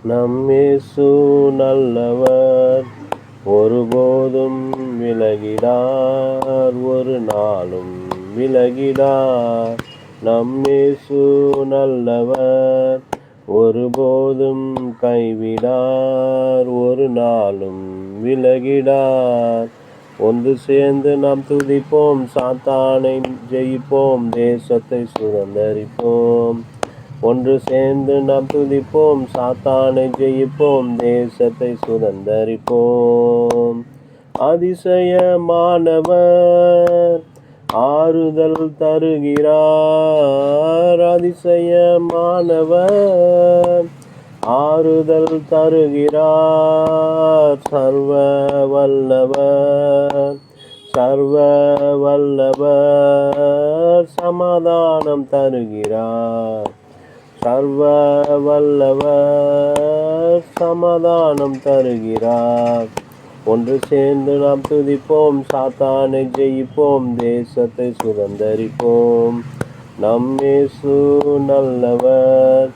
நம் இயேசு நல்லவர், ஒருபோதும் விலகிடார், ஒரு நாளும் விலகிடார். நம் இயேசு நல்லவர், ஒருபோதும் கைவிடார், ஒரு நாளும் விலகிடார். ஒன்று சேர்ந்து நாம் துதிப்போம், சாத்தானை ஜெயிப்போம், தேசத்தை சுதந்தரிப்போம். ஒன்று சேர்ந்து நாம் துதிப்போம், சாத்தானை ஜெயிப்போம், தேசத்தை சுதந்தரிப்போம். அதிசயமானவர் ஆறுதல் தருகிறார், அதிசயமானவர் ஆறுதல் தருகிறார். சர்வ வல்லவர், சர்வ வல்லவர் சமாதானம் தருகிறார். சர்வ வல்லவர் சமாதானம் தருகிறார். ஒன்று சேர்ந்து நாம் துதிப்போம், சாத்தானை ஜெயிப்போம், தேசத்தை சுதந்தரிப்போம். நம் இயேசு நல்லவர்,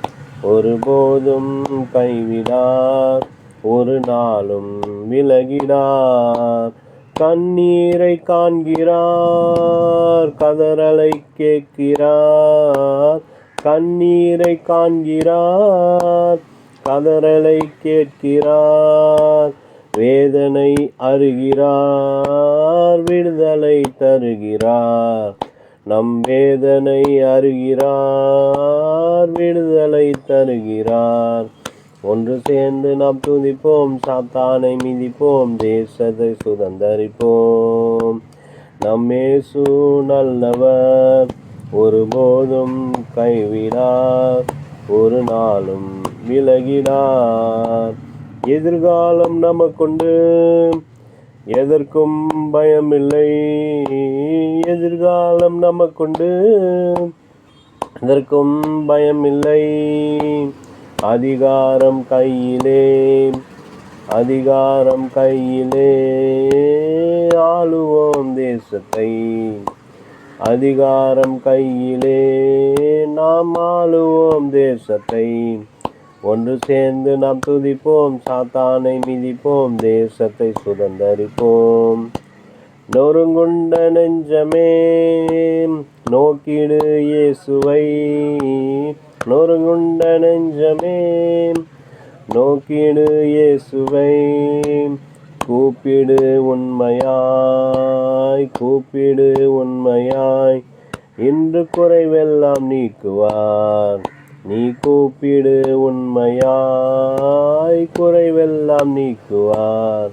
ஒருபோதும் கைவிடார், ஒரு நாளும் விலகிடார். கண்ணீரை காண்கிறார், கதறலை கேட்கிறார். கண்ணீரை காண்கிறார், கதறலை கேட்கிறார். வேதனை அறிகிறார், விடுதலை தருகிறார். நம் வேதனை அறிகிறார், விடுதலை தருகிறார். ஒன்று சேர்ந்து நாம் துதிப்போம், சாத்தானை மிதிப்போம், தேசத்தை சுதந்தரிப்போம். நம் இயேசு நல்லவர், ஒருபோதும் கைவிடார், ஒரு நாளும் விலகிடார். எதிர்காலம் நமக்குண்டு, எதற்கும் பயமில்லை. எதிர்காலம் நமக்குண்டு, எதற்கும் பயமில்லை. அதிகாரம் கையிலே, அதிகாரம் கையிலே, ஆளுவோம் தேசத்தை. அதிகாரம் கையிலே, நாம் ஆளுவோம் தேசத்தை. ஒன்று சேர்ந்து நாம் துதிப்போம், சாத்தானை மிதிப்போம், தேசத்தை சுதந்தரிப்போம். நொறுங்குண்ட நெஞ்சமே நோக்கிடு இயேசுவை, நொறுங்குண்ட நெஞ்சமே நோக்கிடு இயேசுவை. கூப்பிடு உண்மையாய், கூப்பிடு உண்மையாய், இன்று குறைவெல்லாம் நீக்குவார். நீ கூப்பிடு உண்மையாய், குறைவெல்லாம் நீக்குவார்.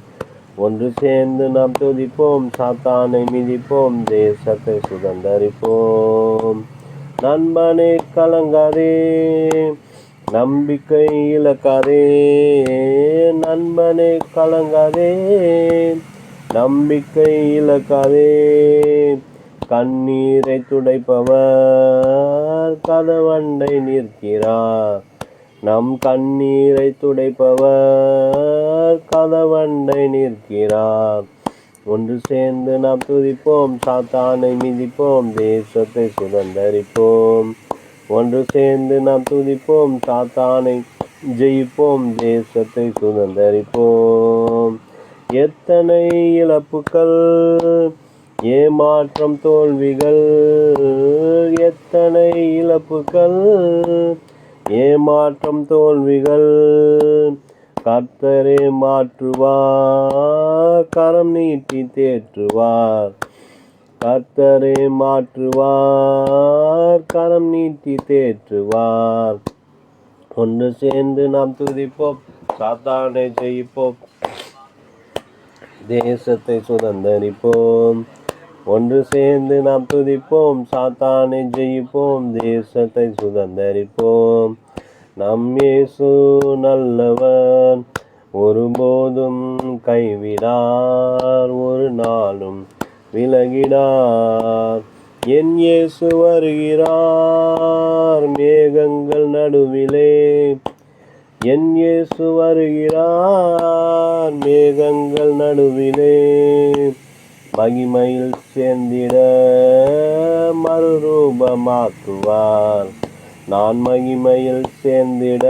ஒன்று சேர்ந்து நாம் துதிப்போம், சாத்தானை மிதிப்போம், தேசத்தை சுதந்தரிப்போம். நண்பனே கலங்காதே, நம்பிக்கை இழக்காதே. நண்பனே கலங்காதே, நம்பிக்கை இழக்காதே. கண்ணீரை துடைப்பவர் கதவண்டை நிற்கிறார். நம் கண்ணீரை துடைப்பவர் கதவண்டை நிற்கிறார். ஒன்று சேர்ந்து நாம் துதிப்போம், சாத்தானை மிதிப்போம், தேசத்தை சுதந்தரிப்போம். ஒன்று சேர்ந்து நாம் துதிப்போம், சாத்தானை ஜெயிப்போம், தேசத்தை சுதந்தரிப்போம். எத்தனை இழப்புகள், ஏமாற்றம் தோல்விகள், எத்தனை இழப்புகள், ஏமாற்றம் தோல்விகள். கர்த்தரே மாற்றுவார், கரம் நீட்டி தேற்றுவார். கர்த்தரே மாற்றுவார், கரம் நீட்டி தேற்றுவார். ஒன்று சேர்ந்து நாம் துதிப்போம், சாத்தானை ஜெயிப்போம், தேசத்தை சுதந்தரிப்போம். ஒன்று சேர்ந்து நாம் துதிப்போம், சாத்தானை ஜெயிப்போம், தேசத்தை சுதந்தரிப்போம். நம் இயேசு நல்லவர், ஒருபோதும் கைவிடார், ஒரு நாளும் விலகிடார். என் இயேசு வருகிறார் மேகங்கள் நடுவிலே, என் இயேசு வருகிறார் மேகங்கள் நடுவிலே. மகிமையில் சேர்ந்திட மறுரூபமாக்குவார். நான் மகிமையில் சேர்ந்திட